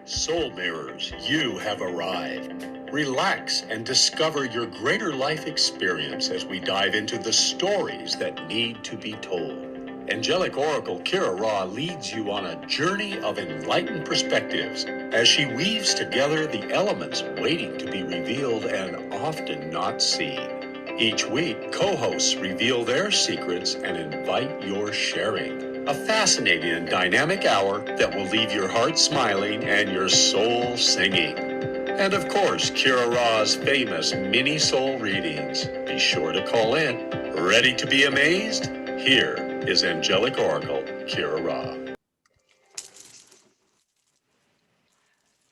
Soul Mirrors, you have arrived. Relax and discover your greater life experience as we dive into the stories that need to be told. Angelic Oracle Kira Ra leads you on a journey of enlightened perspectives as she weaves together the elements waiting to be revealed and often not seen. Each week, co-hosts reveal their secrets and invite your sharing. A fascinating and dynamic hour that will leave your heart smiling and your soul singing. And of course, Kira Ra's famous mini soul readings. Be sure to call in. Ready to be amazed? Here is Angelic Oracle Kira Ra.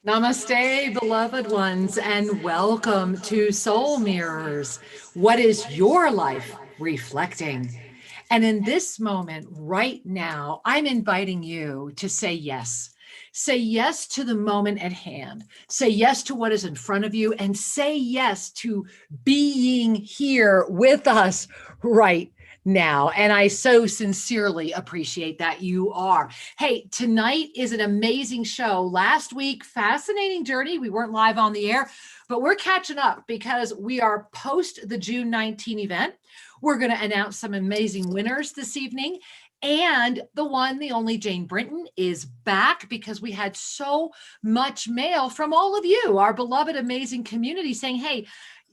Namaste, beloved ones, and welcome to Soul Mirrors. What is your life reflecting? And in this moment, right now, I'm inviting you to say yes. Say yes to the moment at hand. Say yes to what is in front of you, and say yes to being here with us right now. And I so sincerely appreciate that you are. Hey, tonight is an amazing show. Last week, fascinating journey. We weren't live on the air, but we're catching up because we are post the June 19 event. We're going to announce some amazing winners this evening. And the one, the only Jane Brinton is back because we had so much mail from all of you, our beloved, amazing community saying, hey,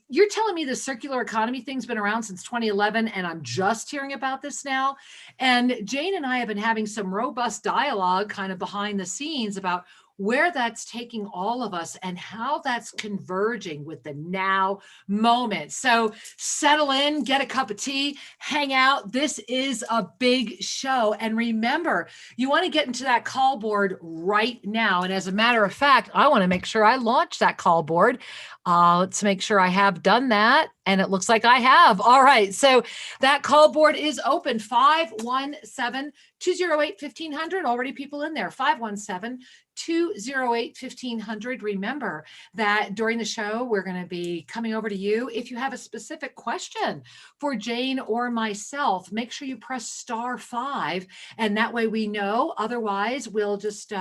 you're telling me the circular economy thing's been around since 2011 and I'm just hearing about this now. And Jane and I have been having some robust dialogue kind of behind the scenes about where that's taking all of us and how that's converging with the now moment. So settle in, get a cup of tea, hang out. This is a big show. And remember, you want to get into that call board right now. And as a matter of fact, I want to make sure I launch that call board. Let's make sure I have done that. And it looks like I have. All right. So that call board is open, 517-208-1500. Already people in there, 517-208-1500. Remember that during the show, we're going to be coming over to you. If you have a specific question for Jane or myself, make sure you press *5. And that way we know. Otherwise, we'll just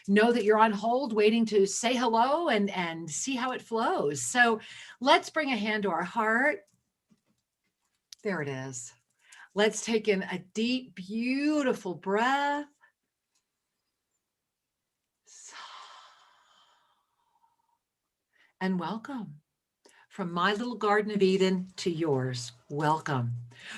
know that you're on hold waiting to say hello and see how it flows. So let's bring a hand to our heart. There it is. Let's take in a deep, beautiful breath. And welcome from my little Garden of Eden to yours. Welcome.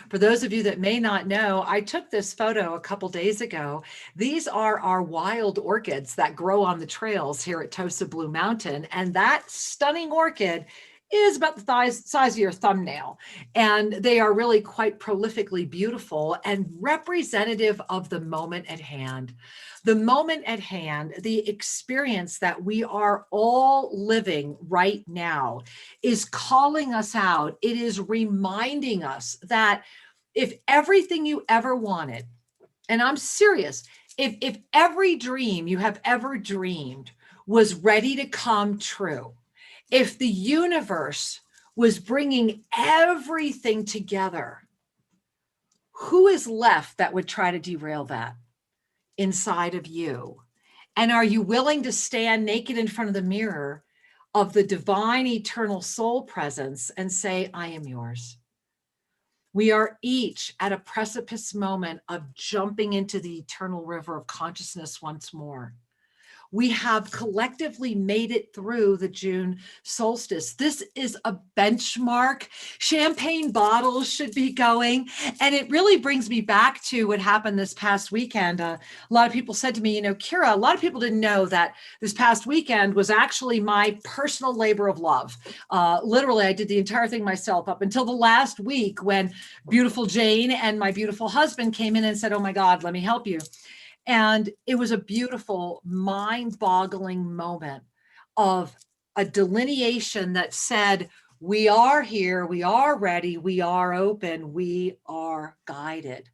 For those of you that may not know, I took this photo a couple days ago. These are our wild orchids that grow on the trails here at Tosa Blue Mountain. And that stunning orchid is about the size of your thumbnail. And they are really quite prolifically beautiful and representative of the moment at hand. The moment at hand, the experience that we are all living right now is calling us out. It is reminding us that if everything you ever wanted, and I'm serious, if every dream you have ever dreamed was ready to come true, if the universe was bringing everything together, who is left that would try to derail that inside of you? And are you willing to stand naked in front of the mirror of the divine eternal soul presence and say, I am yours? We are each at a precipice moment of jumping into the eternal river of consciousness once more. We have collectively made it through the June solstice. This is a benchmark. Champagne bottles should be going. And it really brings me back to what happened this past weekend. A lot of people said to me, Kira, a lot of people didn't know that this past weekend was actually my personal labor of love. Literally, I did the entire thing myself up until the last week when beautiful Jane and my beautiful husband came in and said, oh my God, let me help you. And it was a beautiful, mind-boggling moment of a delineation that said, we are here, we are ready, we are open, we are guided.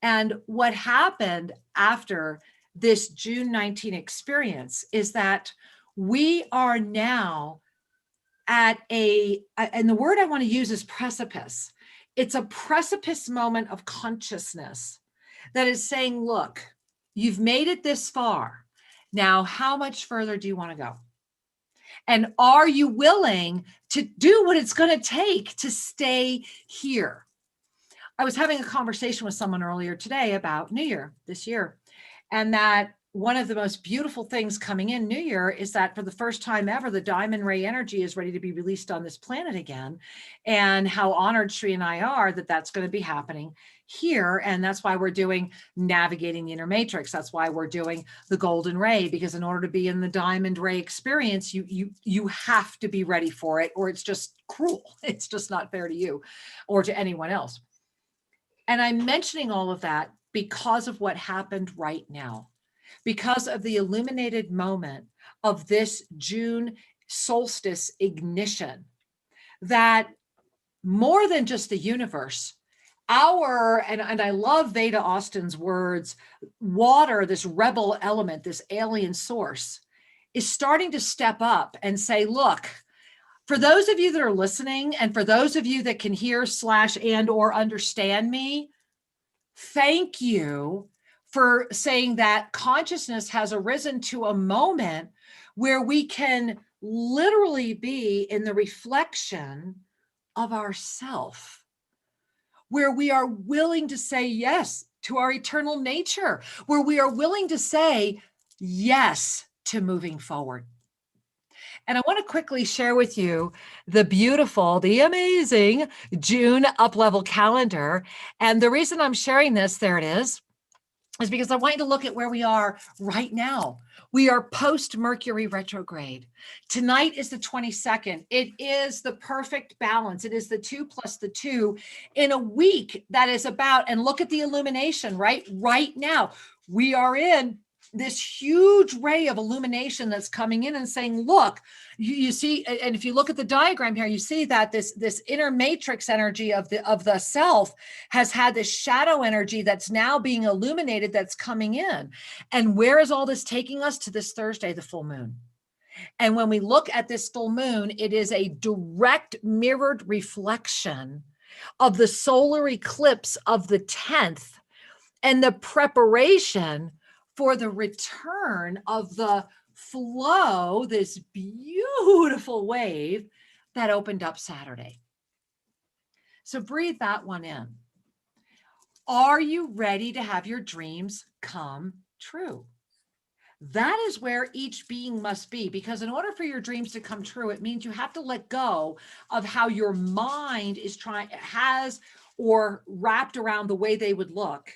And what happened after this June 19 experience is that we are now at and the word I want to use is precipice. It's a precipice moment of consciousness that is saying, look, you've made it this far. Now, how much further do you want to go? And are you willing to do what it's going to take to stay here? I was having a conversation with someone earlier today about New Year this year, and that one of the most beautiful things coming in New Year is that for the first time ever, the diamond ray energy is ready to be released on this planet again. And how honored Sri and I are that that's going to be happening here. And that's why we're doing navigating the inner matrix. That's why we're doing the golden ray, because in order to be in the diamond ray experience, you have to be ready for it, or it's just cruel. It's just not fair to you or to anyone else. And I'm mentioning all of that because of what happened right now, because of the illuminated moment of this June solstice ignition, that more than just the universe, and I love Veda Austin's words, water, this rebel element, this alien source, is starting to step up and say, look, for those of you that are listening, and for those of you that can hear / and or understand me, thank you for saying that consciousness has arisen to a moment where we can literally be in the reflection of ourself, where we are willing to say yes to our eternal nature, where we are willing to say yes to moving forward. And I want to quickly share with you the beautiful, the amazing June up-level calendar. And the reason I'm sharing this, there it is because I want you to look at where we are right now. We are post-Mercury retrograde. Tonight is the 22nd. It is the perfect balance. It is the 2 plus the 2 in a week that is about, and look at the illumination, right? Right now, we are in this huge ray of illumination that's coming in and saying, look, you see, and if you look at the diagram here, you see that this inner matrix energy of the self has had this shadow energy that's now being illuminated, that's coming in. And where is all this taking us? To this Thursday, the full moon. And when we look at this full moon, it is a direct mirrored reflection of the solar eclipse of the 10th and the preparation for the return of the flow, this beautiful wave that opened up Saturday. So breathe that one in. Are you ready to have your dreams come true? That is where each being must be, because in order for your dreams to come true, it means you have to let go of how your mind has or wrapped around the way they would look.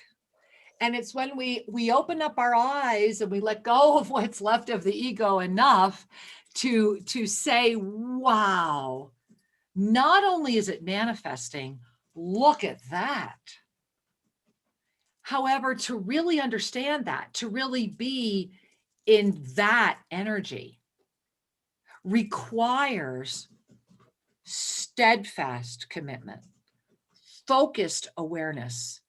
And it's when we open up our eyes and we let go of what's left of the ego enough to say, wow, not only is it manifesting, look at that. However, to really understand that, to really be in that energy, requires steadfast commitment, focused awareness,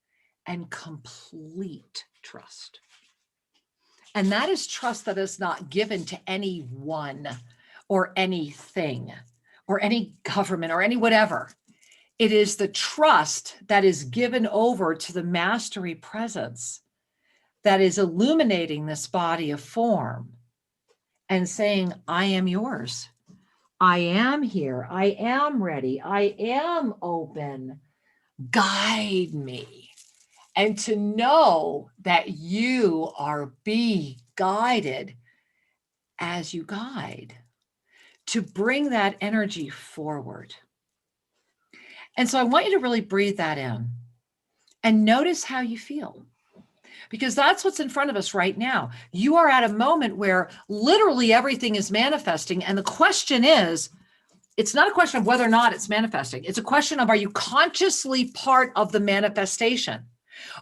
and complete trust. And that is trust that is not given to anyone or anything or any government or any whatever. It is the trust that is given over to the mastery presence that is illuminating this body of form and saying, I am yours. I am here. I am ready. I am open. Guide me. And to know that you are being guided as you guide, to bring that energy forward. And so I want you to really breathe that in and notice how you feel, because that's what's in front of us right now. You are at a moment where literally everything is manifesting. And the question is, it's not a question of whether or not it's manifesting. It's a question of, are you consciously part of the manifestation?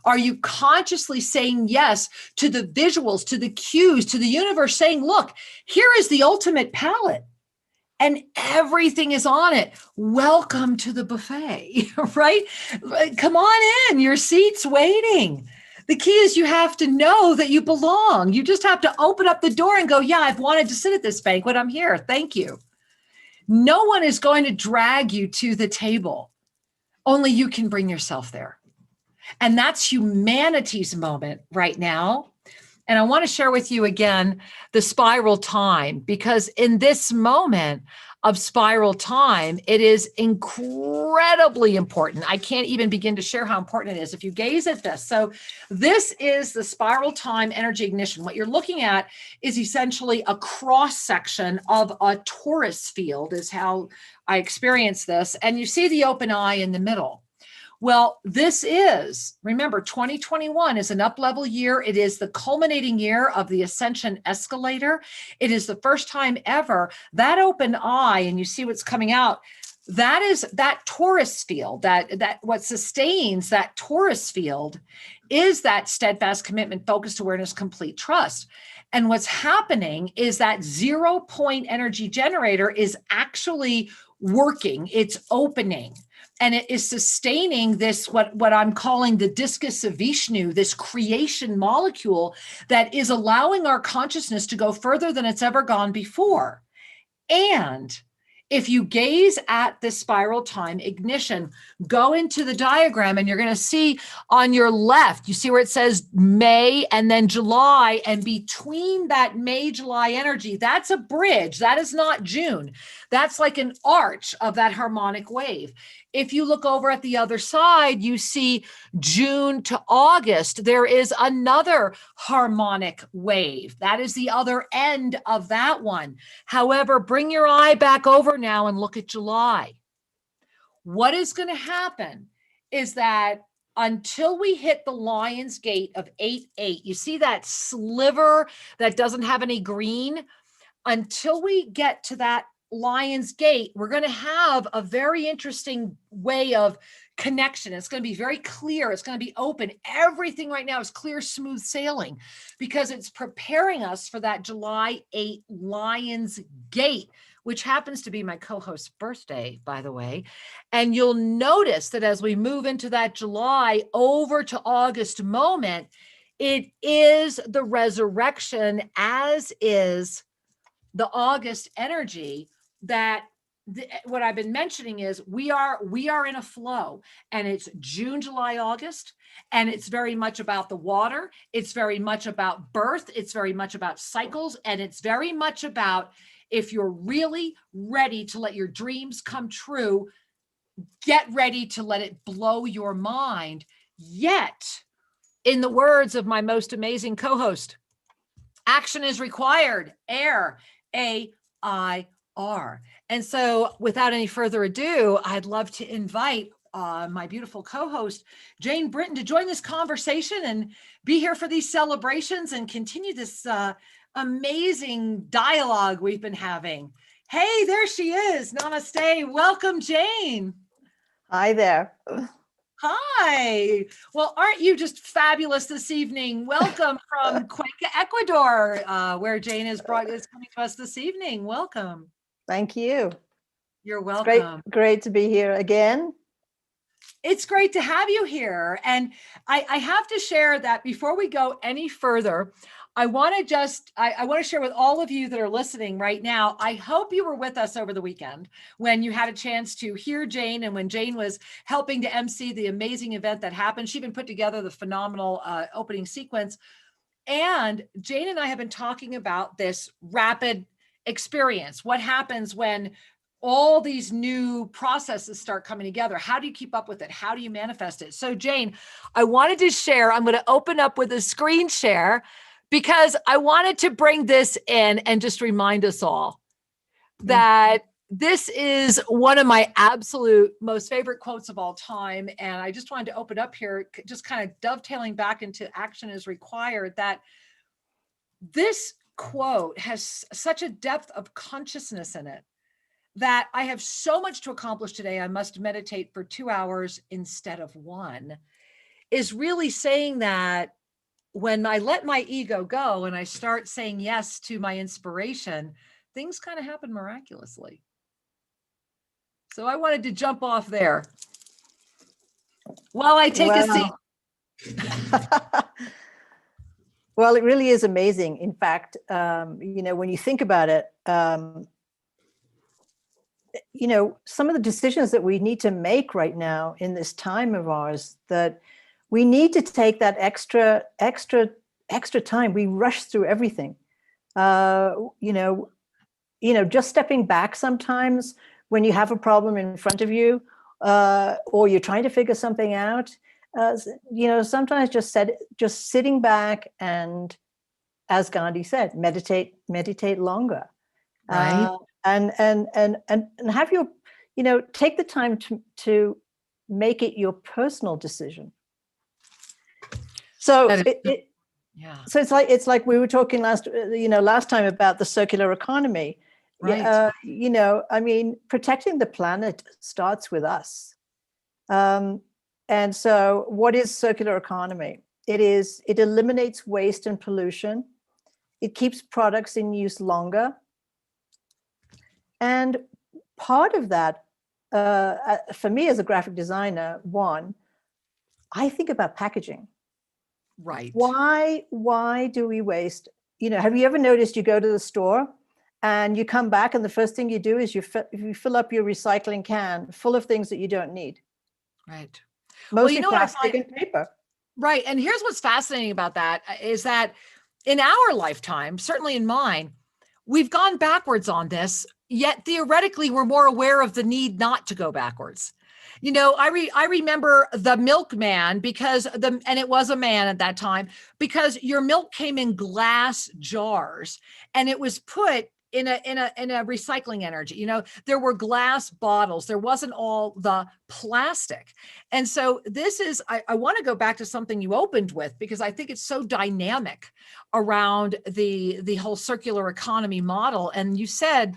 Are you consciously saying yes to the visuals, to the cues, to the universe, saying, look, here is the ultimate palette and everything is on it. Welcome to the buffet, right? Come on in, your seat's waiting. The key is you have to know that you belong. You just have to open up the door and go, yeah, I've wanted to sit at this banquet. I'm here. Thank you. No one is going to drag you to the table. Only you can bring yourself there. And that's humanity's moment right now. And I want to share with you again the spiral time, because in this moment of spiral time, it is incredibly important. I can't even begin to share how important it is if you gaze at this. So this is the spiral time energy ignition. What you're looking at is essentially a cross section of a torus field, is how I experience this. And you see the open eye in the middle. Well, this is, remember, 2021 is an up-level year. It is the culminating year of the ascension escalator. It is the first time ever that open eye, and you see what's coming out. That is that torus field, that what sustains that torus field is that steadfast commitment, focused awareness, complete trust. And what's happening is that 0 point energy generator is actually working, it's opening. And it is sustaining this, what I'm calling the discus of Vishnu, this creation molecule that is allowing our consciousness to go further than it's ever gone before. And if you gaze at this spiral time ignition, go into the diagram and you're going to see on your left, you see where it says May and then July, and between that May, July energy, that's a bridge. That is not June. That's like an arch of that harmonic wave. If you look over at the other side, you see June to August. There is another harmonic wave. That is the other end of that one. However, bring your eye back over now and look at July. What is going to happen is that until we hit the Lion's Gate of 8-8, you see that sliver that doesn't have any green? Until we get to that Lion's Gate, we're going to have a very interesting way of connection. It's going to be very clear. It's going to be open. Everything right now is clear, smooth sailing, because it's preparing us for that July 8 Lion's Gate, which happens to be my co-host's birthday, by the way. And you'll notice that as we move into that July over to August moment, it is the resurrection, as is the August energy. That what I've been mentioning is we are in a flow, and it's June, July, August, and it's very much about the water. It's very much about birth. It's very much about cycles, and it's very much about, if you're really ready to let your dreams come true, get ready to let it blow your mind. Yet, in the words of my most amazing co-host, action is required. Air, AIR. And so without any further ado, I'd love to invite my beautiful co-host, Jane Brinton, to join this conversation and be here for these celebrations and continue this amazing dialogue we've been having. Hey, there she is. Namaste. Welcome, Jane. Hi there. Hi. Well, aren't you just fabulous this evening? Welcome from Cuenca, Ecuador, where Jane is coming to us this evening. Welcome. Thank you. You're welcome. Great to be here again. It's great to have you here. And I have to share that before we go any further, I want to share with all of you that are listening right now. I hope you were with us over the weekend when you had a chance to hear Jane, and when Jane was helping to MC the amazing event that happened. She even put together the phenomenal opening sequence. And Jane and I have been talking about this rapid experience. What happens when all these new processes start coming together? How do you keep up with it? How do you manifest it? So Jane, I wanted to share, I'm going to open up with a screen share, because I wanted to bring this in and just remind us all that this is one of my absolute most favorite quotes of all time. And I just wanted to open up here, just kind of dovetailing back into action is required, that this quote has such a depth of consciousness in it that I have so much to accomplish today. I must meditate for 2 hours instead of 1, is really saying that when I let my ego go and I start saying yes to my inspiration, things kind of happen miraculously. So I wanted to jump off there while I take a seat. Well, it really is amazing. In fact, when you think about it, some of the decisions that we need to make right now in this time of ours, that we need to take that extra extra time. We rush through everything. Just stepping back sometimes when you have a problem in front of you, or you're trying to figure something out, sometimes just sitting back and, as Gandhi said, meditate longer, Right. and have your, take the time to make it your personal decision. So Yeah. So it's like we were talking last time about the circular economy. Right. I mean, protecting the planet starts with us. And so what is circular economy? It eliminates waste and pollution. It keeps products in use longer. And part of that, for me as a graphic designer, I think about packaging. Right. Why do we waste? Have you ever noticed you go to the store and you come back and the first thing you do is you fill up your recycling can full of things that you don't need? Right. Mostly plastic and paper. Right. And here's what's fascinating about that is that in our lifetime, certainly in mine, we've gone backwards on this, yet theoretically we're more aware of the need not to go backwards. I remember the milkman and it was a man at that time, because your milk came in glass jars and it was put in a recycling energy. There were glass bottles. There wasn't all the plastic. And so I want to go back to something you opened with, because I think it's so dynamic around the whole circular economy model. And you said,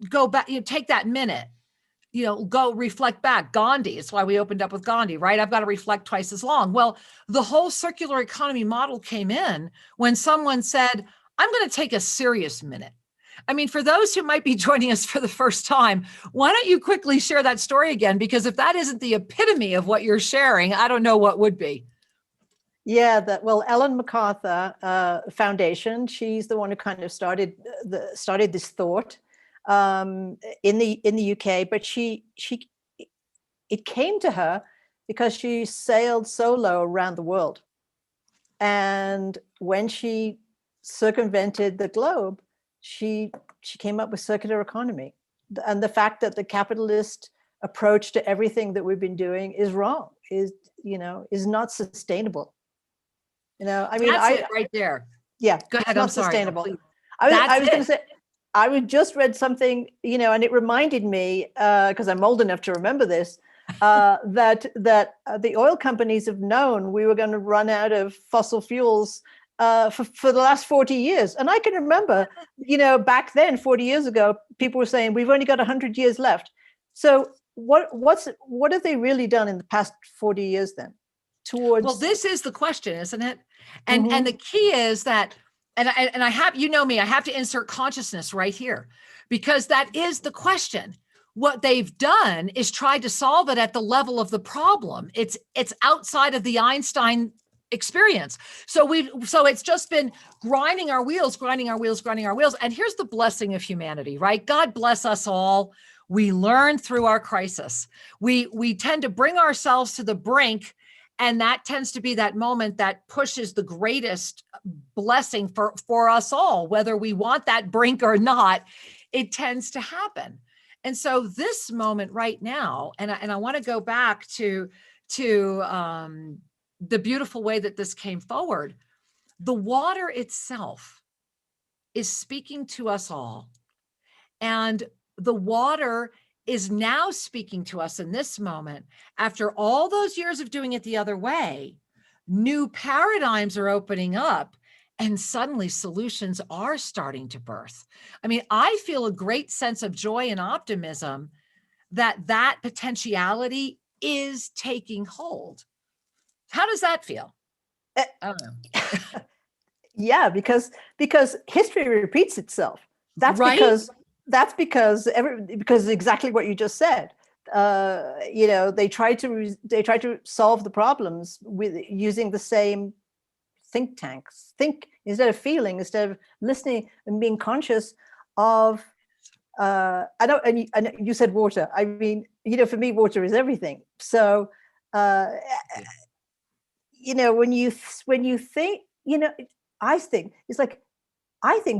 go back, take that minute, go reflect back. Gandhi, it's why we opened up with Gandhi, right? I've got to reflect twice as long. Well, the whole circular economy model came in when someone said, I'm going to take a serious minute. I mean, for those who might be joining us for the first time, why don't you quickly share that story again? Because if that isn't the epitome of what you're sharing, I don't know what would be. Yeah, Ellen MacArthur Foundation, she's the one who kind of started this thought in the UK, but it came to her because she sailed solo around the world, and when she circumvented the globe, she came up with circular economy, and the fact that the capitalist approach to everything that we've been doing is wrong, is not sustainable. I mean, That's it right there. Yeah, go ahead. It's not I'm sorry. sustainable. No, I was going to say, I just read something, and it reminded me, because I'm old enough to remember this, that the oil companies have known we were going to run out of fossil fuels for the last 40 years. And I can remember, back then, 40 years ago, people were saying, we've only got 100 years left. So what have they really done in the past 40 years then? Well, this is the question, isn't it? And Mm-hmm. and the key is that, and I have, me, I have to insert consciousness right here, because that is the question. What they've done is tried to solve it at the level of the problem. It's outside of the Einstein experience. So it's just been grinding our wheels. And here's the blessing of humanity, right? God bless us all. We learn through our crisis. We tend to bring ourselves to the brink, and that tends to be that moment that pushes the greatest blessing for us all, whether we want that brink or not. It tends to happen. And so this moment right now, and I want to go back to the beautiful way that this came forward. The water itself is speaking to us all. And the water is now speaking to us in this moment. After all those years of doing it the other way, new paradigms are opening up, and suddenly solutions are starting to birth. I mean, I feel a great sense of joy and optimism that potentiality is taking hold. How does that feel? I don't know. Yeah, because history repeats itself. That's right? because exactly what you just said. They try to solve the problems with using the same think tanks. Think instead of feeling, instead of listening and being conscious of. I know, and you said water. I mean, for me, water is everything. So, when you think I think it's like,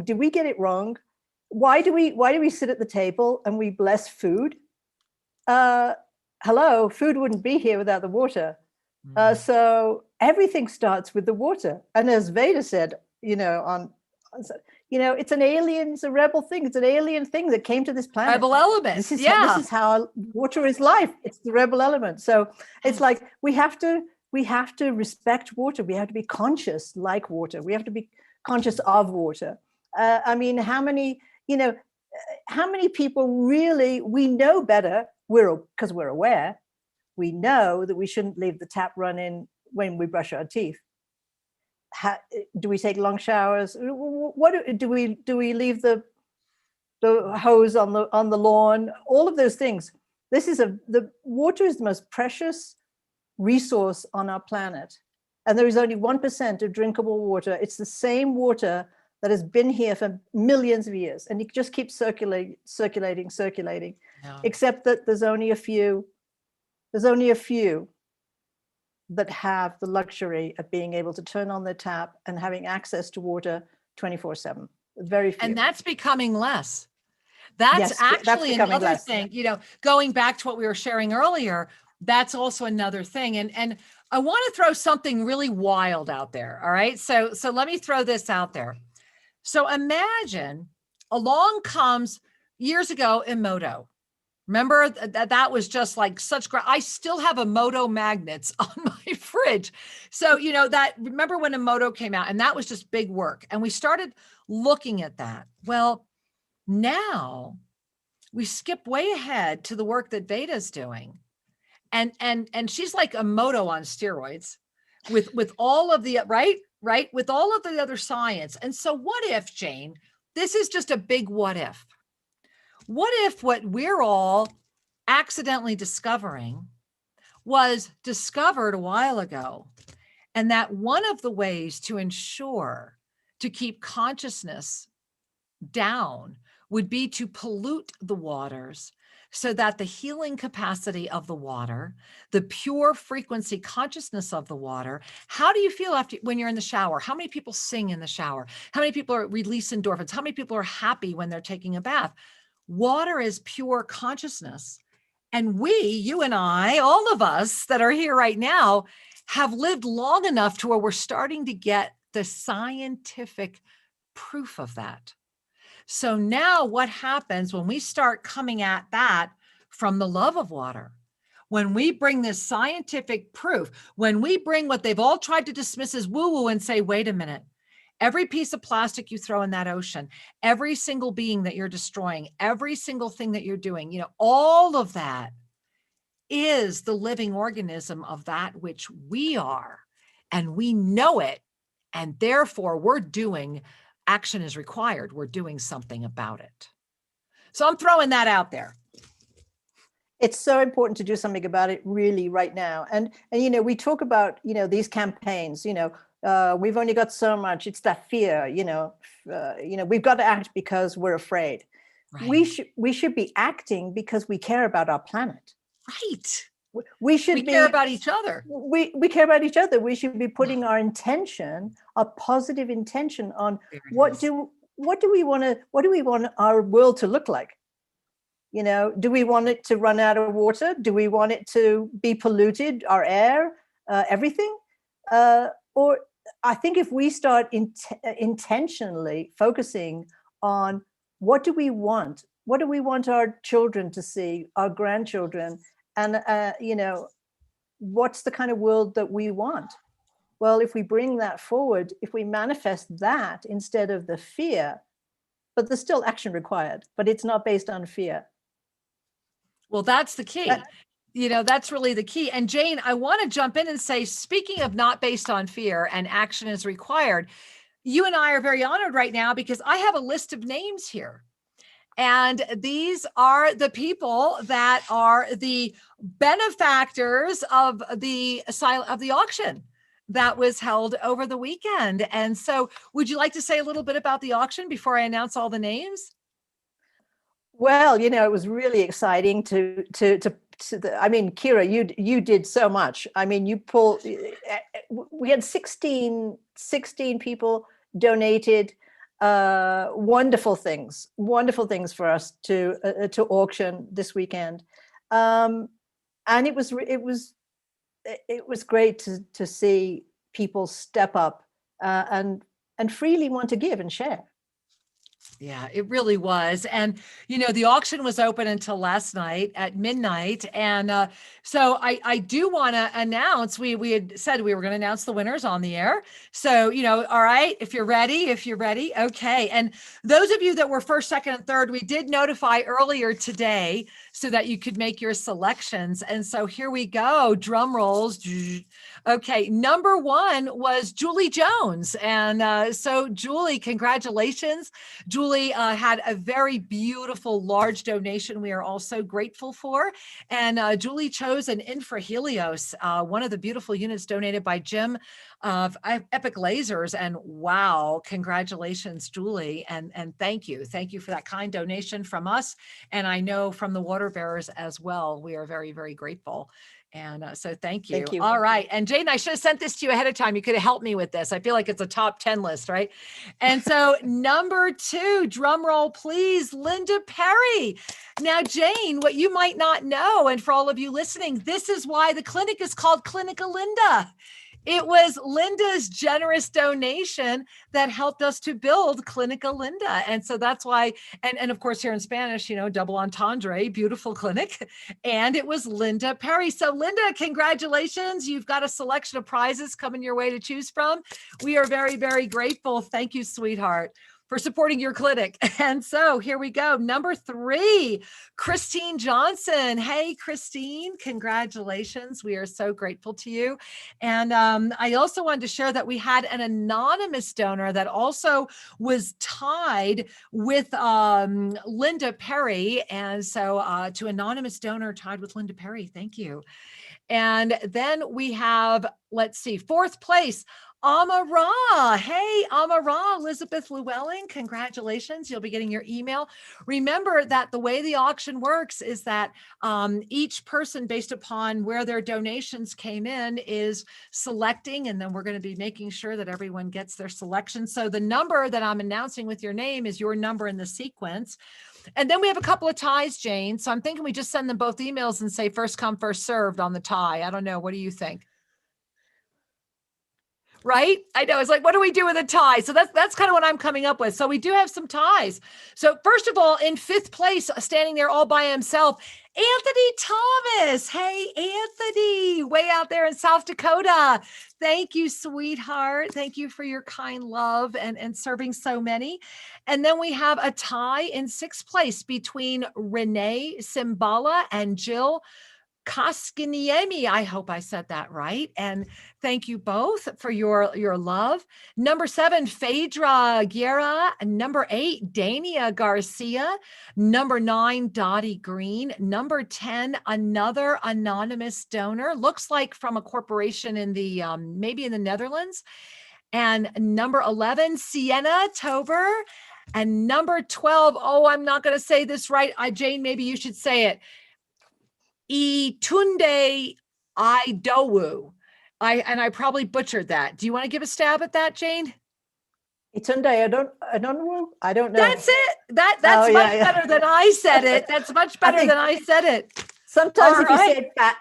did we get it wrong? Why do we sit at the table and we bless food? Hello, food wouldn't be here without the water. So everything starts with the water. And as Veda said, it's an alien, it's a rebel thing. It's an alien thing that came to this planet. Rebel element. This is how water is life. It's the rebel element. So it's like we have to respect water. We have to be conscious like water. We have to be conscious of water. I mean, how many people really, we know better, because we're aware, we know that we shouldn't leave the tap running when we brush our teeth. Do we take long showers? What do we leave the hose on the lawn? All of those things. The water is the most precious resource on our planet, and there is only 1% of drinkable water. It's the same water that has been here for millions of years, and it just keeps circulating. Yeah. Except that there's only a few that have the luxury of being able to turn on their tap and having access to water 24/7. Very few. And that's becoming less. That's actually another thing, going back to what we were sharing earlier, that's also another thing. And I want to throw something really wild out there. All right. So let me throw this out there. So imagine along comes years ago Emoto. Remember that was just like such great. I still have Emoto magnets on my fridge. So, remember when Emoto came out, and that was just big work. And we started looking at that. Well, now we skip way ahead to the work that Veda's doing. And she's like Emoto on steroids with all of the, right? With all of the other science. And so what if, Jane, this is just a big what if. What if what we're all accidentally discovering was discovered a while ago, and that one of the ways to ensure to keep consciousness down would be to pollute the waters so that the healing capacity of the water, the pure frequency consciousness of the water. How do you feel when you're in the shower? How many people sing in the shower? How many people are release endorphins? How many people are happy when they're taking a bath? Water is pure consciousness. And you and I, all of us that are here right now, have lived long enough to where we're starting to get the scientific proof of that. So now what happens when we start coming at that from the love of water? When we bring this scientific proof, when we bring what they've all tried to dismiss as woo-woo and say, wait a minute, every piece of plastic you throw in that ocean, every single being that you're destroying, every single thing that you're doing, all of that is the living organism of that which we are, and we know it. And therefore action is required. We're doing something about it. So I'm throwing that out there. It's so important to do something about it really right now. And we talk about, these campaigns, we've only got so much. It's that fear, we've got to act because we're afraid. Right. We should be acting because we care about our planet. Right. We care about each other. We care about each other. We should be putting our intention, a positive intention on what do we want our world to look like? Do we want it to run out of water? Do we want it to be polluted, our air, everything? Or I think if we start intentionally focusing on what do we want our children to see, our grandchildren, and what's the kind of world that we want? Well, if we bring that forward, if we manifest that instead of the fear, but there's still action required, but it's not based on fear. Well, that's the key. That's really the key. And Jane, I want to jump in and say, speaking of not based on fear and action is required, you and I are very honored right now because I have a list of names here. And these are the people that are the benefactors of the auction that was held over the weekend. And so would you like to say a little bit about the auction before I announce all the names? Well, it was really exciting to to the, I mean, Kira, you did so much. I mean, we had 16 people donated wonderful things for us to auction this weekend. And it was great to see people step up and freely want to give and share. Yeah, it really was. And, the auction was open until last night at midnight. And so I do want to announce, we had said we were going to announce the winners on the air. So, all right, if you're ready. Okay. And those of you that were first, second, and third, we did notify earlier today so that you could make your selections. And so here we go. Drum rolls. Okay. Number 1 was Julie Jones. And so Julie, congratulations. Julie had a very beautiful, large donation we are all so grateful for. And Julie chose an infrahelios, one of the beautiful units donated by Jim of Epic Lasers. And wow, congratulations, Julie. And thank you. Thank you for that kind donation from us. And I know from the water bearers as well. We are very, very grateful. And so thank you. Thank you. All right. And Jane, I should have sent this to you ahead of time. You could have helped me with this. I feel like it's a top 10 list, right? And so number 2, drum roll, please, Linda Perry. Now, Jane, what you might not know, and for all of you listening, this is why the clinic is called Clinica Linda. It was Linda's generous donation that helped us to build Clinica Linda. And so that's why, and of course, here in Spanish, double entendre, beautiful clinic. And it was Linda Perry. So Linda, congratulations. You've got a selection of prizes coming your way to choose from. We are very, very grateful. Thank you, sweetheart, for supporting your clinic. And so here we go. Number 3, Christine Johnson. Hey, Christine, congratulations. We are so grateful to you. And I also wanted to share that we had an anonymous donor that also was tied with Linda Perry. And so to anonymous donor tied with Linda Perry, thank you. And then we have, let's see, 4th place, Amara. Hey, Amara, Elizabeth Llewellyn, congratulations. You'll be getting your email. Remember that the way the auction works is that each person, based upon where their donations came in, is selecting, and then we're going to be making sure that everyone gets their selection. So the number that I'm announcing with your name is your number in the sequence. And then we have a couple of ties, Jane. So I'm thinking we just send them both emails and say first come, first served on the tie. I don't know. What do you think? Right? I know. It's like, what do we do with a tie? So that's kind of what I'm coming up with. So we do have some ties. So first of all, in 5th place, standing there all by himself, Anthony Thomas. Hey, Anthony, way out there in South Dakota. Thank you, sweetheart. Thank you for your kind love and serving so many. And then we have a tie in 6th place between Renee Simbala and Jill Koskiniemi. I hope I said that right. And thank you both for your love. Number 7, Phaedra Guerra. Number 8, Dania Garcia. Number 9, Dottie Green. Number 10, another anonymous donor. Looks like from a corporation in the, maybe in the Netherlands. And number 11, Sienna Tober. And number 12, oh, I'm not going to say this right. Jane, maybe you should say it. Itunde Idowu. I probably butchered that. Do you want to give a stab at that, Jane? Itunde, I don't know. That's it. That's better than I said it. That's much better than I said it. Sometimes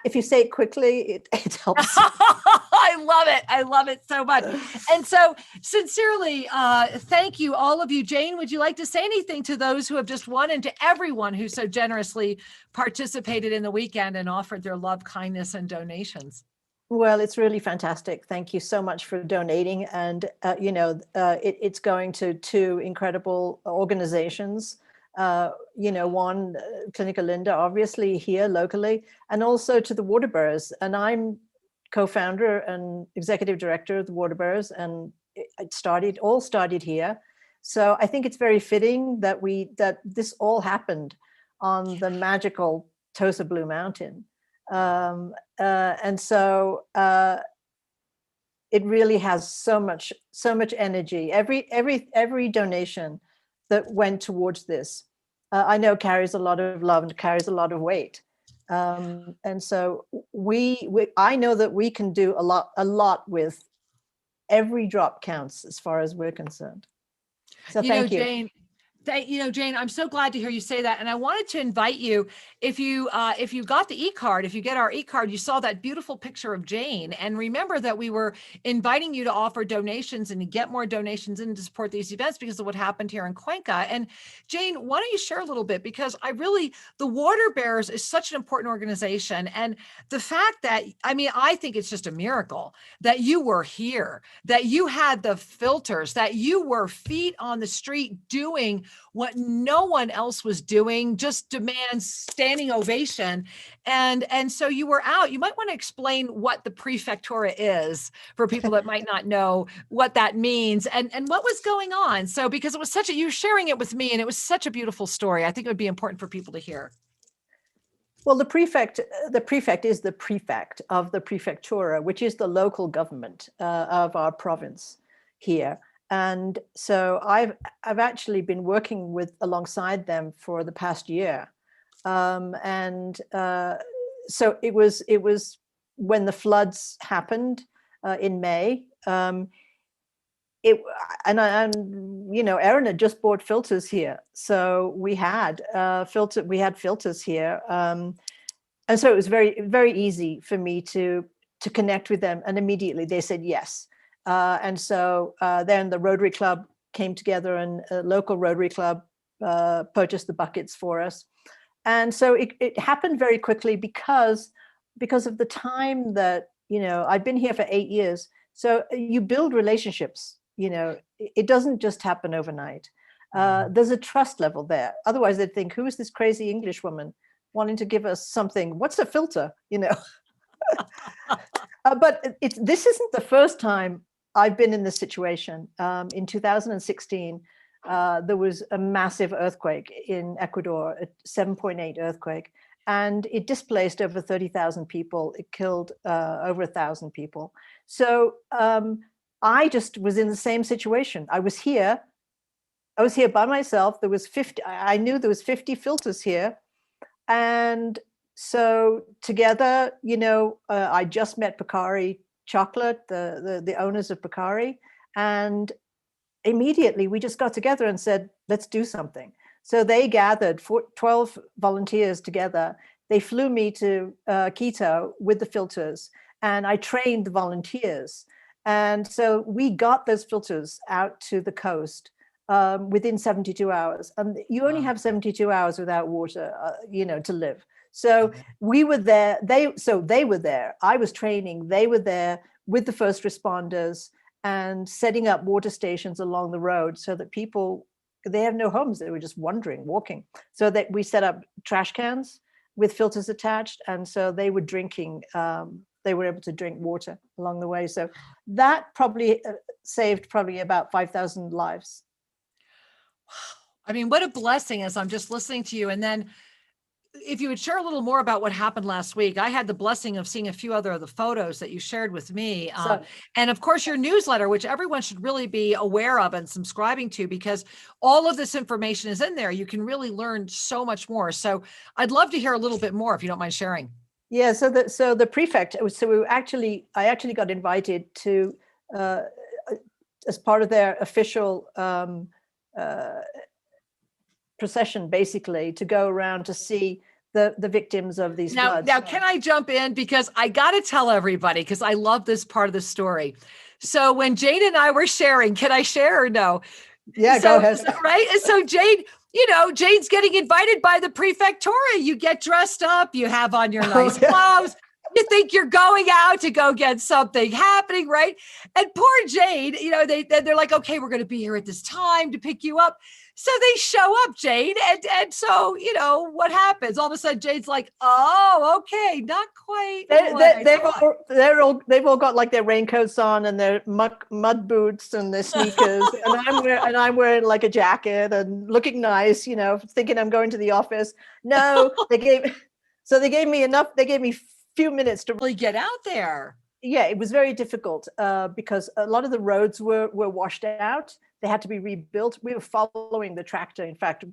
if you say it quickly, it helps. I love it. I love it so much. And so sincerely, thank you, all of you. Jane, would you like to say anything to those who have just won and to everyone who so generously participated in the weekend and offered their love, kindness, and donations? Well, it's really fantastic. Thank you so much for donating. And, it's going to 2 incredible organizations. One, Clinica Linda, obviously here locally, and also to the water bearers. And I'm co-founder and executive director of the water bearers, and it all started here. So I think it's very fitting that this all happened on the magical Tosa Blue Mountain. And so it really has so much energy. Every donation that went towards this, I know carries a lot of love and carries a lot of weight. And so I know that we can do a lot with every drop counts as far as we're concerned. So thank you. Jane, Jane, I'm so glad to hear you say that. And I wanted to invite you, if you got the e-card, if you get our e-card, you saw that beautiful picture of Jane. And remember that we were inviting you to offer donations and to get more donations in to support these events because of what happened here in Cuenca. And Jane, why don't you share a little bit? Because the Water Bearers is such an important organization. And the fact that, I think it's just a miracle that you were here, that you had the filters, that you were feet on the street doing what no one else was doing, just demands standing ovation. And so you were out. You might want to explain what the prefectura is for people that might not know what that means and what was going on. So, because it was you sharing it with me, and it was such a beautiful story. I think it would be important for people to hear. Well, the prefect is the prefect of the prefectura, which is the local government of our province here. And so I've actually been working alongside them for the past year. So it was when the floods happened in May. Erin had just bought filters here, so we had filters here, and so it was very, very easy for me to connect with them, and immediately they said yes. And so then the Rotary Club came together, and a local Rotary Club purchased the buckets for us. And so it happened very quickly because of the time that, I've been here for 8 years. So you build relationships, it doesn't just happen overnight. There's a trust level there. Otherwise they'd think, who is this crazy English woman wanting to give us something? What's a filter, But this isn't the first time I've been in this situation. In 2016, there was a massive earthquake in Ecuador, a 7.8 earthquake, and it displaced over 30,000 people. It killed over 1,000 people. So I just was in the same situation. I was here by myself. There was 50. I knew there was 50 filters here, and so together, I just met Pocari Chocolate, the owners of Pocari, and immediately we just got together and said, let's do something. So they gathered 12 volunteers together. They flew me to Quito with the filters, and I trained the volunteers. And so we got those filters out to the coast within 72 hours. And you only have 72 hours without water, to live. So we were there. They were there. I was training. They were there with the first responders and setting up water stations along the road so that people, they have no homes. They were just wandering, walking. So that we set up trash cans with filters attached. And so they were drinking, they were able to drink water along the way. So that probably saved about 5,000 lives. I mean, what a blessing as I'm just listening to you. And then if you would share a little more about what happened last week. I had the blessing of seeing a few other of the photos that you shared with me. And of course, your newsletter, which everyone should really be aware of and subscribing to, because all of this information is in there. You can really learn so much more. So I'd love to hear a little bit more if you don't mind sharing. Yeah, so the prefect, I actually got invited to, as part of their official procession, basically, to go around to see the victims of these floods. Now, can I jump in? Because I got to tell everybody, because I love this part of the story. So when Jane and I were sharing, can I share or no? Yeah, go ahead. Right? So Jane, Jane's getting invited by the prefectura. You get dressed up, you have on your nice clothes. You think you're going out to go get something happening, right? And poor Jane, they're like, okay, we're going to be here at this time to pick you up. So they show up, Jane. And so, what happens? All of a sudden, Jane's like, oh, okay, not quite. They've all got like their raincoats on and their mud boots and their sneakers. and I'm wearing like a jacket and looking nice, thinking I'm going to the office. No, they gave me few minutes to really get out there. Yeah, it was very difficult because a lot of the roads were washed out. They had to be rebuilt. We were following the tractor, in fact,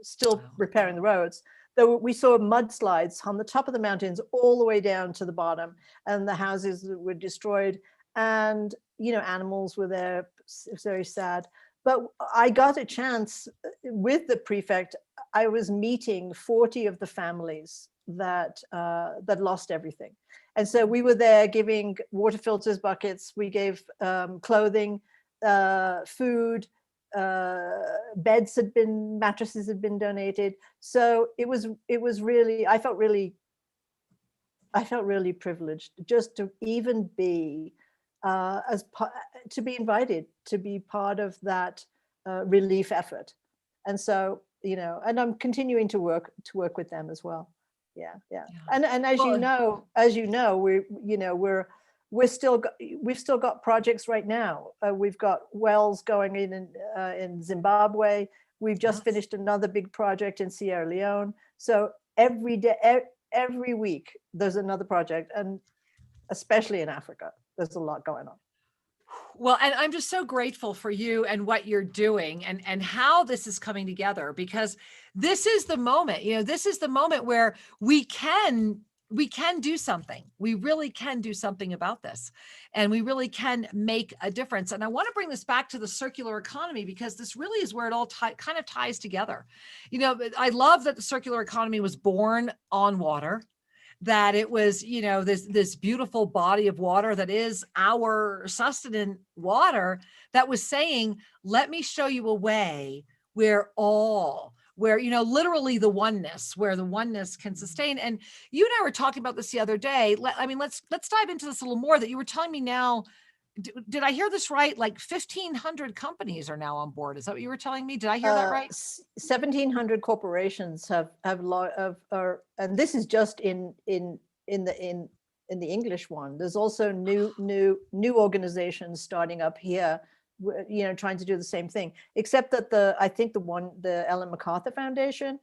still repairing the roads. we saw mudslides on the top of the mountains all the way down to the bottom, and the houses were destroyed, and animals were there. It's very sad. But I got a chance with the prefect. I was meeting 40 of the families that lost everything. And so we were there giving water filters, buckets. We gave clothing, food, mattresses had been donated. So it was really, I felt really privileged just to even be to be invited to be part of that relief effort. And so, and I'm continuing to work with them as well. Yeah. And as you know, we've still got projects right now. We've got wells going in Zimbabwe. We've just finished another big project in Sierra Leone. So every day, every week, there's another project, and especially in Africa, there's a lot going on. Well, and I'm just so grateful for you and what you're doing and how this is coming together, because this is the moment, this is the moment where we can do something. We really can do something about this, and we really can make a difference. And I want to bring this back to the circular economy, because this really is where it all kind of ties together. I love that the circular economy was born on water, that it was, this beautiful body of water that is our sustenance water, that was saying, let me show you a way where literally the oneness, where the oneness can sustain. And you and I were talking about this the other day. Let's dive into this a little more, that you were telling me now. Did I hear this right? Like 1,500 companies are now on board. Is that what you were telling me? Did I hear that right? 1,700 corporations have and this is just in the English one. There's also new organizations starting up here, trying to do the same thing. Except that the Ellen MacArthur Foundation,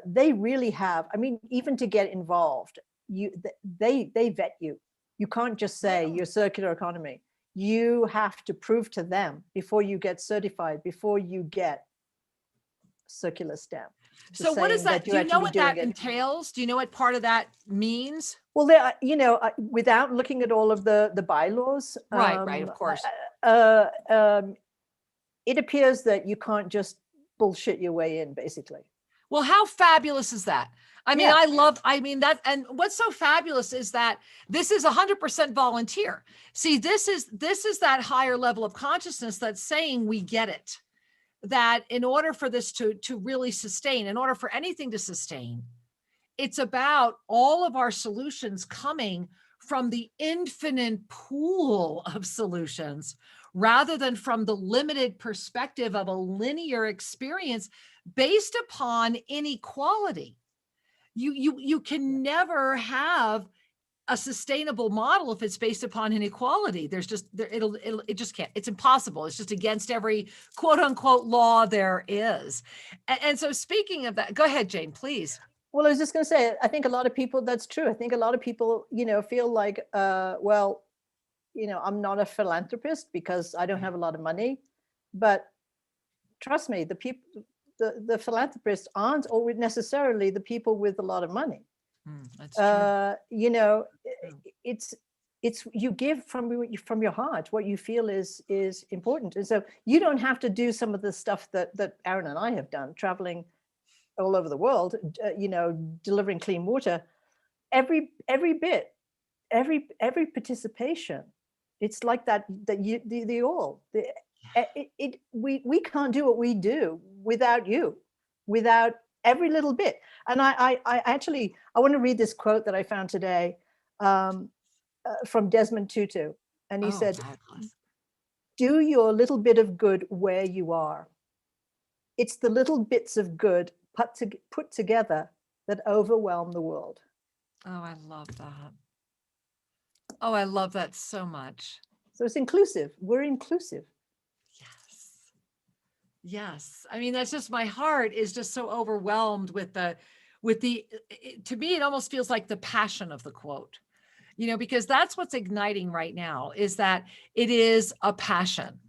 they really have. I mean, even to get involved, they vet you. You can't just say you're circular economy. You have to prove to them before you get certified, before you get circular stamp. So what is that? Do you know what that entails? Do you know what part of that means? Well, without looking at all of the bylaws, right, of course. It appears that you can't just bullshit your way in, basically. Well, how fabulous is that? That, and what's so fabulous is that this is 100% volunteer. See, this is that higher level of consciousness that's saying we get it, that in order for this to really sustain, in order for anything to sustain, it's about all of our solutions coming from the infinite pool of solutions, rather than from the limited perspective of a linear experience based upon inequality. You can never have a sustainable model if it's based upon inequality. It just can't. It's impossible. It's just against every quote unquote law there is. And so, speaking of that, go ahead, Jane, please. Well, I was just going to say, I think a lot of people, that's true. I think a lot of people, feel like, I'm not a philanthropist because I don't have a lot of money. But trust me, the philanthropists aren't always necessarily the people with a lot of money. That's true. It's you give from your heart what you feel is important, and so you don't have to do some of the stuff that Aaron and I have done, traveling all over the world, delivering clean water. Every bit, every participation, it's like that the all. We can't do what we do without you, without every little bit. And I want to read this quote that I found today from Desmond Tutu. And he said, do your little bit of good where you are. It's the little bits of good put together that overwhelm the world. Oh, I love that. Oh, I love that so much. So it's inclusive. We're inclusive. Yes. I mean, that's just, my heart is just so overwhelmed with the, to me, it almost feels like the passion of the quote, because that's what's igniting right now, is that it is a passion.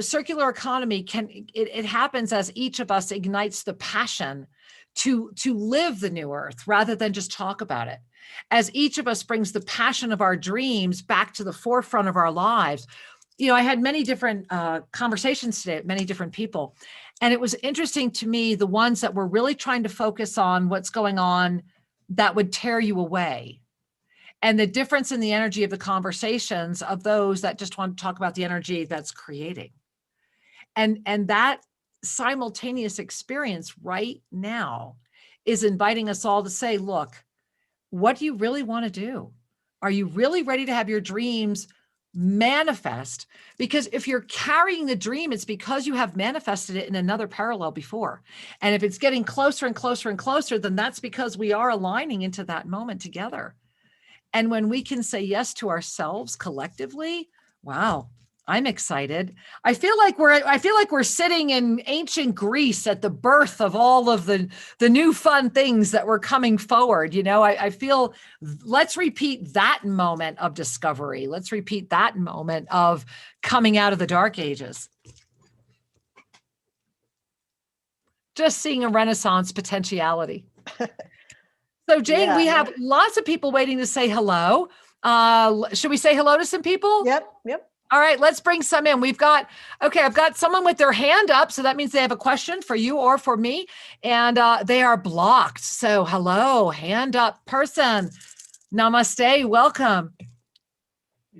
Circular economy it happens as each of us ignites the passion to live the new earth rather than just talk about it. As each of us brings the passion of our dreams back to the forefront of our lives. You know, I had many different conversations today with many different people. And it was interesting to me, the ones that were really trying to focus on what's going on that would tear you away. And the difference in the energy of the conversations of those that just want to talk about the energy that's creating. And that simultaneous experience right now is inviting us all to say, look, what do you really want to do? Are you really ready to have your dreams manifest? Because if you're carrying the dream, it's because you have manifested it in another parallel before. And if it's getting closer and closer and closer, then that's because we are aligning into that moment together. And when we can say yes to ourselves collectively, wow, I'm excited. I feel like we're sitting in ancient Greece at the birth of all of the new fun things that were coming forward. You know, I feel, let's repeat that moment of discovery. Let's repeat that moment of coming out of the dark ages. Just seeing a Renaissance potentiality. So Jane, Yeah. we have lots of people waiting to say hello. Should we say hello to some people? Yep. All right, let's bring some in. I've got someone with their hand up. So that means they have a question for you or for me, and they are blocked. So hello, hand up person. Namaste, welcome.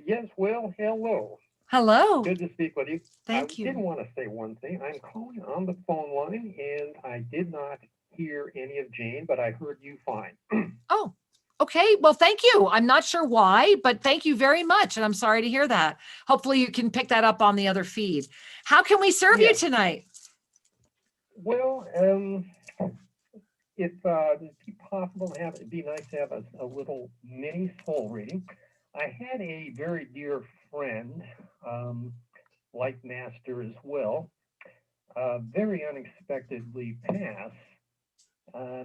Yes, well, hello. Hello. Good to speak with you. Thank you. I did want to say one thing. I'm calling on the phone line, and I did not hear any of Jane, but I heard you fine. Oh, okay. Well, thank you. I'm not sure why, but thank you very much. And I'm sorry to hear that. Hopefully you can pick that up on the other feed. How can we serve you tonight? Well, if it'd be possible to have, it'd be nice to have a little mini soul reading. I had a very dear friend, like Master as well, very unexpectedly pass.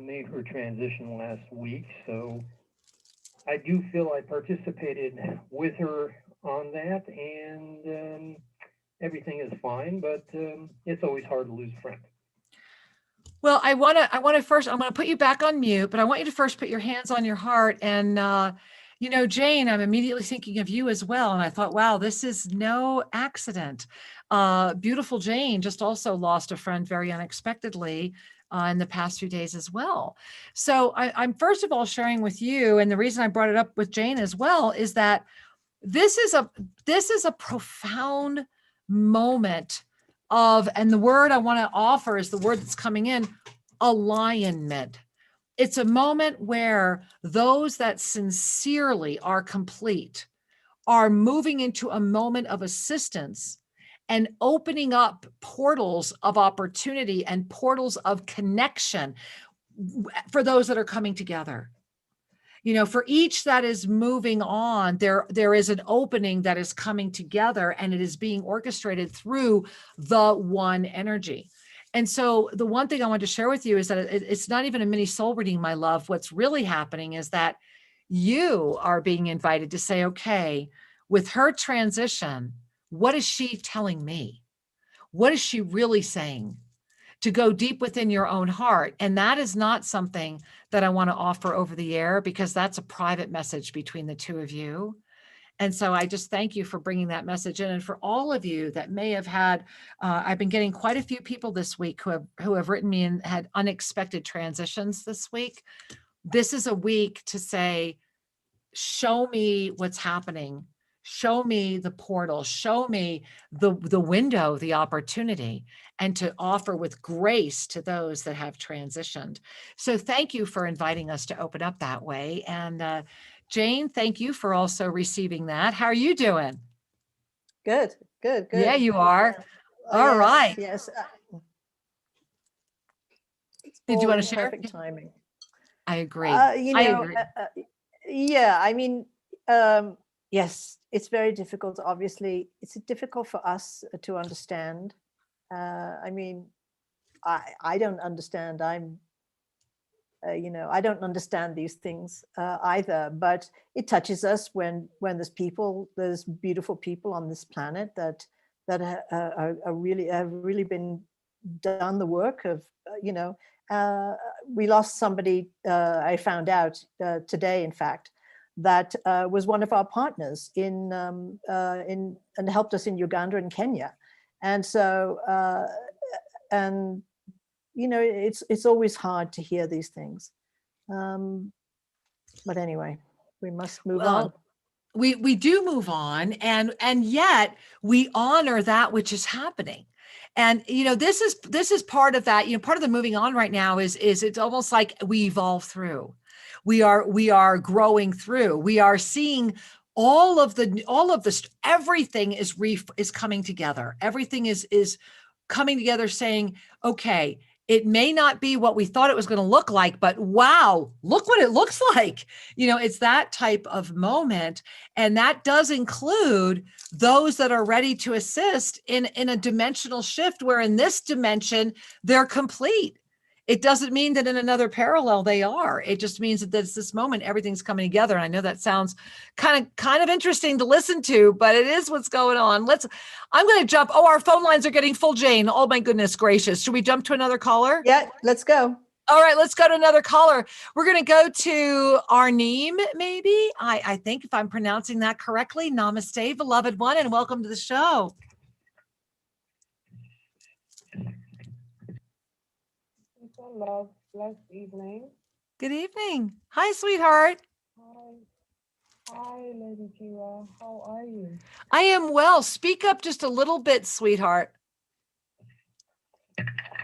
Made her transition last week, so I do feel I participated with her on that, and everything is fine, but it's always hard to lose a friend. Well, I want to first, I'm going to put you back on mute, but I want you to first put your hands on your heart. And, you know, Jane, I'm immediately thinking of you as well. And I thought, wow, this is no accident. Beautiful Jane just also lost a friend very unexpectedly in the past few days as well. So I'm first of all sharing with you, and the reason I brought it up with Jane as well is that this is a profound moment of, and the word I want to offer is the word that's coming in, alignment. It's a moment where those that sincerely are complete are moving into a moment of assistance and opening up portals of opportunity and portals of connection for those that are coming together. You know, for each that is moving on, there is an opening that is coming together, and it is being orchestrated through the one energy. And so the one thing I want to share with you is that it's not even a mini soul reading, my love. What's really happening is that you are being invited to say, okay, with her transition, what is she telling me? What is she really saying? To go deep within your own heart. And that is not something that I want to offer over the air, because that's a private message between the two of you. And so I just thank you for bringing that message in. And for all of you that may have had, I've been getting quite a few people this week who have written me and had unexpected transitions this week. This is a week to say, show me what's happening. Show me the portal, show me the window, the opportunity, and to offer with grace to those that have transitioned. So thank you for inviting us to open up that way. And Jane, thank you for also receiving that. How are you doing? Good. Yeah, you are. Yeah. All Yes, right. Yes. Did you want to share? Perfect timing. I agree. You I know, agree. yeah, I mean, yes, it's very difficult. Obviously, it's difficult for us to understand. I mean, I don't understand. You know, I don't understand these things either. But it touches us when there's beautiful people on this planet that are really have really been done the work of, you know, we lost somebody, I found out today, in fact, that was one of our partners and helped us in Uganda and Kenya. And so, and, you know, it's always hard to hear these things. But anyway, we must move on. We do move on, and yet we honor that which is happening. And you know, this is part of that. You know, part of the moving on right now is it's almost like we evolve through. We are growing through. We are seeing all of the everything is coming together. Everything is coming together, saying, okay, it may not be what we thought it was going to look like, but wow, look what it looks like. You know, it's that type of moment. And that does include those that are ready to assist in a dimensional shift, where in this dimension, they're complete. It doesn't mean that in another parallel they are. It just means that it's this moment, everything's coming together. And I know that sounds kind of interesting to listen to, but it is what's going on. I'm going to jump. Oh, our phone lines are getting full, Jane. Oh my goodness gracious. Should we jump to another caller? Yeah, let's go. All right, let's go to another caller. We're going to go to Arneem, maybe. I think if I'm pronouncing that correctly. Namaste, beloved one, and welcome to the show. Love, blessed evening. Good evening. Hi, sweetheart. Hi, Lady Jiwa. How are you? I am well. Speak up just a little bit, sweetheart.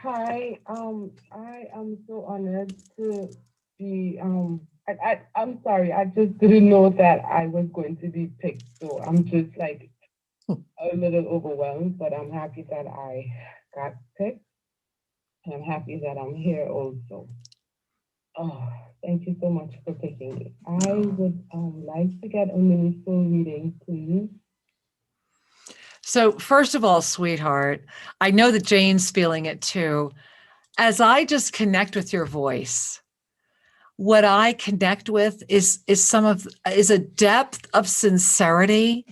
Hi. I am so honored to be. I'm sorry. I just didn't know that I was going to be picked, so I'm just like a little overwhelmed. But I'm happy that I got picked. I'm happy that I'm here also. Oh, thank you so much for picking me. I would like to get a mini soul reading, please. So first of all, sweetheart, I know that Jane's feeling it too. As I just connect with your voice, what I connect with is a depth of sincerity.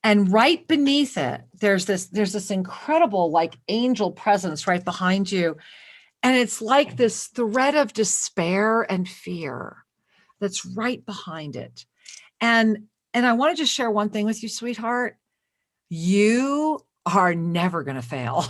And right beneath it, there's this incredible like angel presence right behind you. And it's like this thread of despair and fear that's right behind it. And I want to just share one thing with you, sweetheart. You are never going to fail.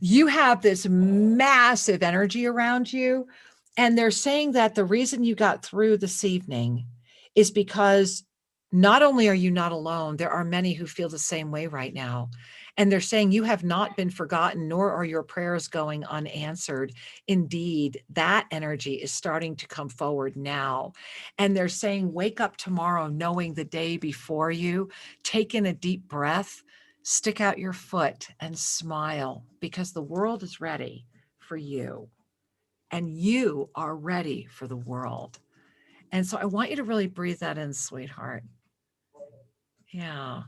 You have this massive energy around you. And they're saying that the reason you got through this evening is because not only are you not alone, there are many who feel the same way right now. And they're saying you have not been forgotten, nor are your prayers going unanswered. Indeed, that energy is starting to come forward now. And they're saying, wake up tomorrow knowing the day before you, take in a deep breath, stick out your foot and smile, because the world is ready for you. And you are ready for the world. And so I want you to really breathe that in, sweetheart. Yeah.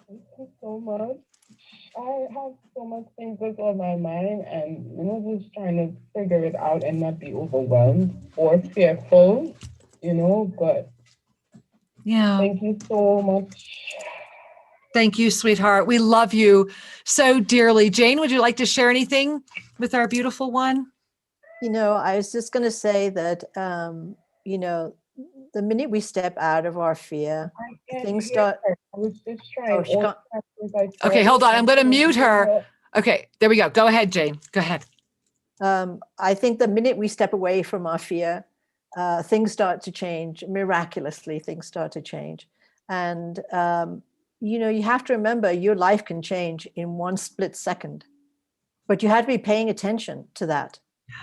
Thank you so much. I have so much things that's on my mind, and just trying to figure it out and not be overwhelmed or fearful, but Yeah. thank you so much. Thank you, sweetheart. We love you so dearly. Jane, would you like to share anything with our beautiful one? I was just going to say that, the minute we step out of our fear, things start. I was just trying. Okay, hold on. I'm going to mute her. Okay, there we go. Go ahead, Jane. Go ahead. I think the minute we step away from our fear, things start to change. Miraculously, things start to change. And, you have to remember your life can change in one split second, but you have to be paying attention to that. Yeah.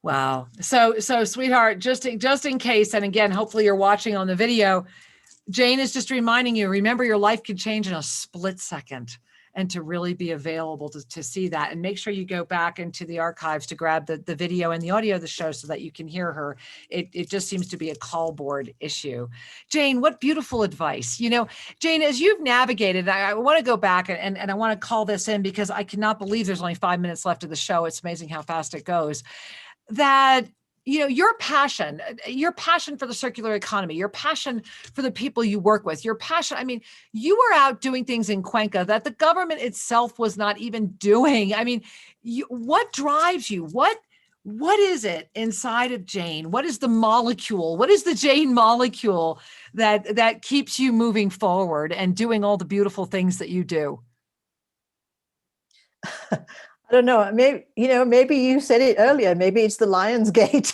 Wow. So sweetheart, just in case, and again, hopefully you're watching on the video, Jane is just reminding you, remember your life can change in a split second, and to really be available to see that. And make sure you go back into the archives to grab the video and the audio of the show so that you can hear her. It just seems to be a call board issue. Jane, what beautiful advice. Jane, as you've navigated, I want to go back and I want to call this in because I cannot believe there's only 5 minutes left of the show. It's amazing how fast it goes. That your passion for the circular economy, your passion for the people you work with, your passion. I mean, you were out doing things in Cuenca that the government itself was not even doing. I mean, what drives you? What is it inside of Jane? What is the molecule? What is the Jane molecule that keeps you moving forward and doing all the beautiful things that you do? I don't know. Maybe you said it earlier. Maybe it's the Lion's Gate.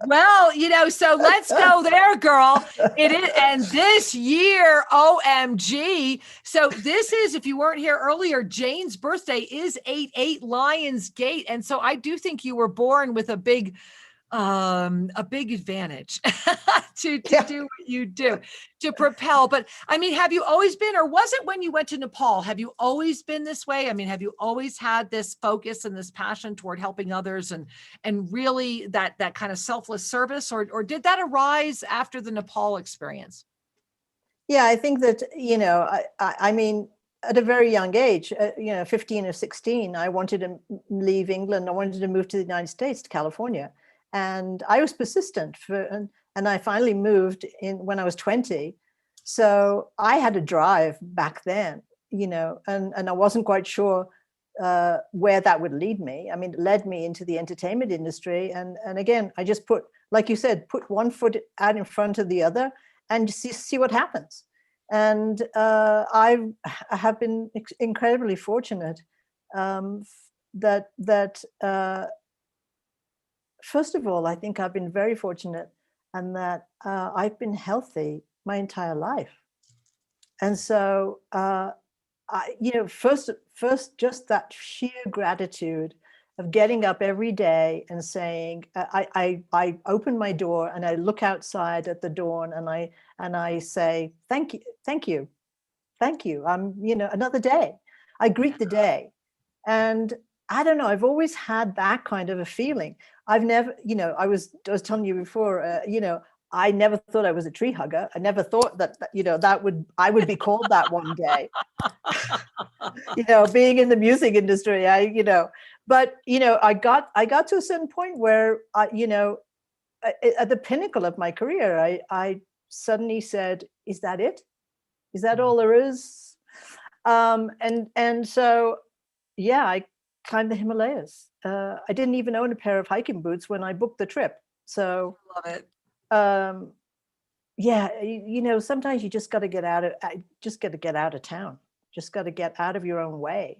Well, so let's go there, girl. It is, and this year, OMG. So this is, if you weren't here earlier, Jane's birthday is 8/8 Lion's Gate. And so I do think you were born with a big advantage to do what you do, to propel. But I mean, have you always been, or was it when you went to Nepal? Have you always been this way? I mean, have you always had this focus and this passion toward helping others and really that kind of selfless service, or did that arise after the Nepal experience? Yeah, I think that, I mean, at a very young age, 15 or 16, I wanted to leave England. I wanted to move to the United States, to California. And I was persistent and I finally moved in when I was 20. So I had a drive back then, and I wasn't quite sure where that would lead me. I mean, it led me into the entertainment industry. And again, I just put, like you said, put one foot out in front of the other and see what happens. And I have been incredibly fortunate that first of all, I think I've been very fortunate and that I've been healthy my entire life. And so, first, just that sheer gratitude of getting up every day and saying, I open my door and I look outside at the dawn and I say, thank you. Another day. I greet the day. And I don't know, I've always had that kind of a feeling. I've never, I was telling you before, I never thought I was a tree hugger. I never thought that I would be called that one day. Being in the music industry, but I got to a certain point where at the pinnacle of my career, I suddenly said, is that it? Is that all there is? And so, yeah, I climbed the Himalayas. I didn't even own a pair of hiking boots when I booked the trip. So love it. Yeah, sometimes you just got to get out of town. Just got to get out of your own way.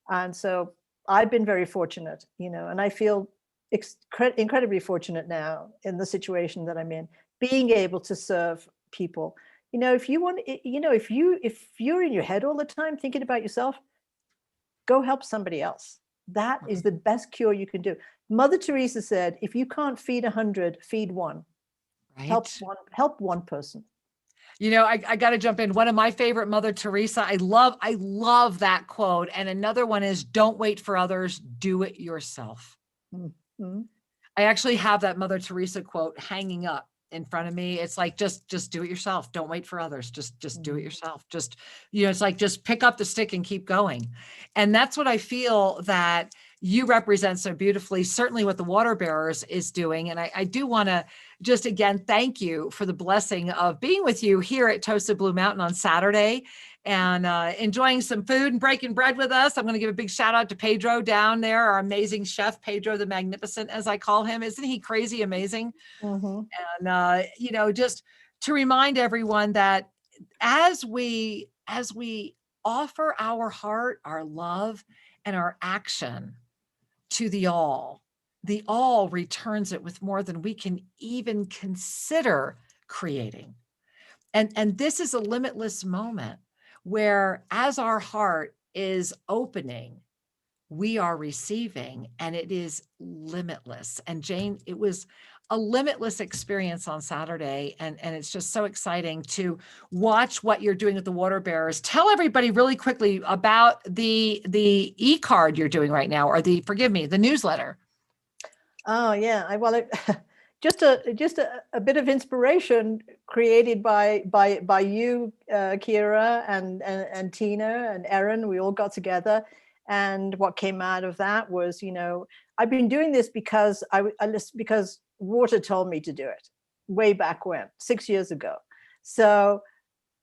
And so I've been very fortunate, and I feel incredibly fortunate now in the situation that I'm in, being able to serve people. If you want, if you're in your head all the time thinking about yourself, go help somebody else. That is the best cure you can do. Mother Teresa said, if you can't feed 100, feed one. Right. Help one person. I got to jump in. One of my favorite Mother Teresa, I love that quote. And another one is, don't wait for others, do it yourself. Mm-hmm. I actually have that Mother Teresa quote hanging up in front of me. It's like, just do it yourself. Don't wait for others. Just do it yourself. Just, it's like, just pick up the stick and keep going. And that's what I feel that you represent so beautifully, certainly what the Water Bearers is doing. And I do want to just again, thank you for the blessing of being with you here at Toasted Blue Mountain on Saturday and enjoying some food and breaking bread with us. I'm going to give a big shout out to Pedro down there, our amazing chef, Pedro the Magnificent, as I call him. Isn't he crazy amazing? Mm-hmm. And, just to remind everyone that as we offer our heart, our love, and our action to the all returns it with more than we can even consider creating. And this is a limitless moment where as our heart is opening, we are receiving, and it is limitless. And Jane, it was a limitless experience on Saturday. And it's just so exciting to watch what you're doing with the Water Bearers. Tell everybody really quickly about the e-card you're doing right now, or the newsletter. Oh yeah. Just a bit of inspiration created by you, Kira, and Tina and Erin. We all got together. And what came out of that was, I've been doing this because because water told me to do it way back when, 6 years ago. So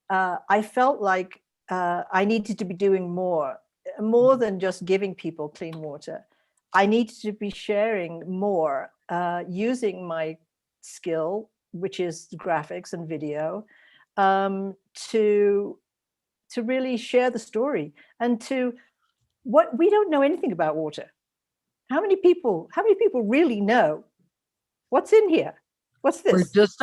I felt like I needed to be doing more than just giving people clean water. I needed to be sharing more, using my skill, which is graphics and video, to really share the story, and to what we don't know anything about water. How many people really know what's in here? What's We're this? just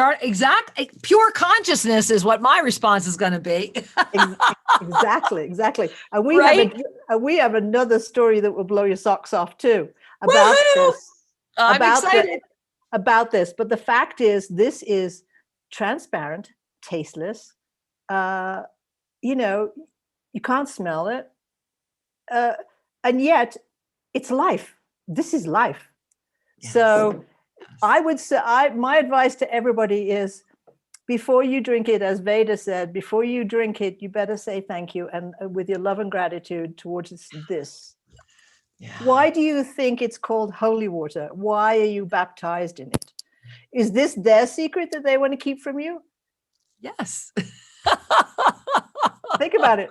pure consciousness is what my response is going to be. Exactly. And we have another story that will blow your socks off too about Woo-hoo! this. I'm excited. About this. But the fact is, this is transparent, tasteless. You know, you can't smell it. And yet it's life. This is life. Yes. So I would say, my advice to everybody is, before you drink it, as Veda said, before you drink it, you better say thank you, and with your love and gratitude towards this. Yeah. Why do you think it's called holy water? Why are you baptized in it? Is this their secret that they want to keep from you? Yes. Think about it.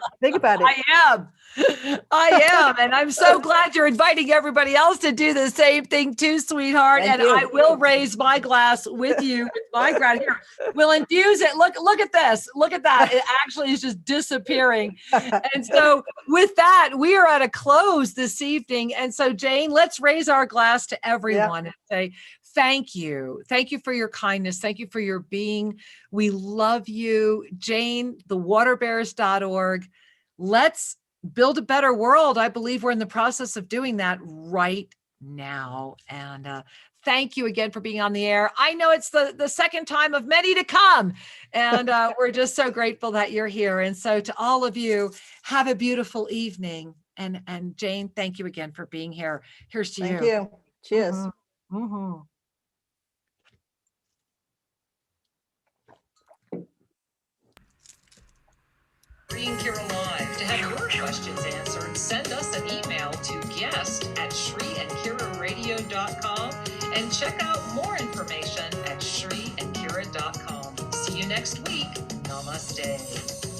I am. And I'm so glad you're inviting everybody else to do the same thing too, sweetheart. Thank and you. I will raise my glass with you, with my gratitude. We'll infuse it. Look at this. Look at that. It actually is just disappearing. And so with that, we are at a close this evening. And so, Jane, let's raise our glass to everyone and say, thank you. Thank you for your kindness. Thank you for your being. We love you. Jane, thewaterbearers.org. Let's build a better world. I believe we're in the process of doing that right now. And thank you again for being on the air. I know it's the second time of many to come. And we're just so grateful that you're here. And so to all of you, have a beautiful evening. And Jane, thank you again for being here. Here's to you. Thank you. Cheers. Mm-hmm. Mm-hmm. Free and Kira Live. To have your questions answered, send us an email to guest@shriandkiraradio.com and check out more information at shriandkira.com. See you next week. Namaste.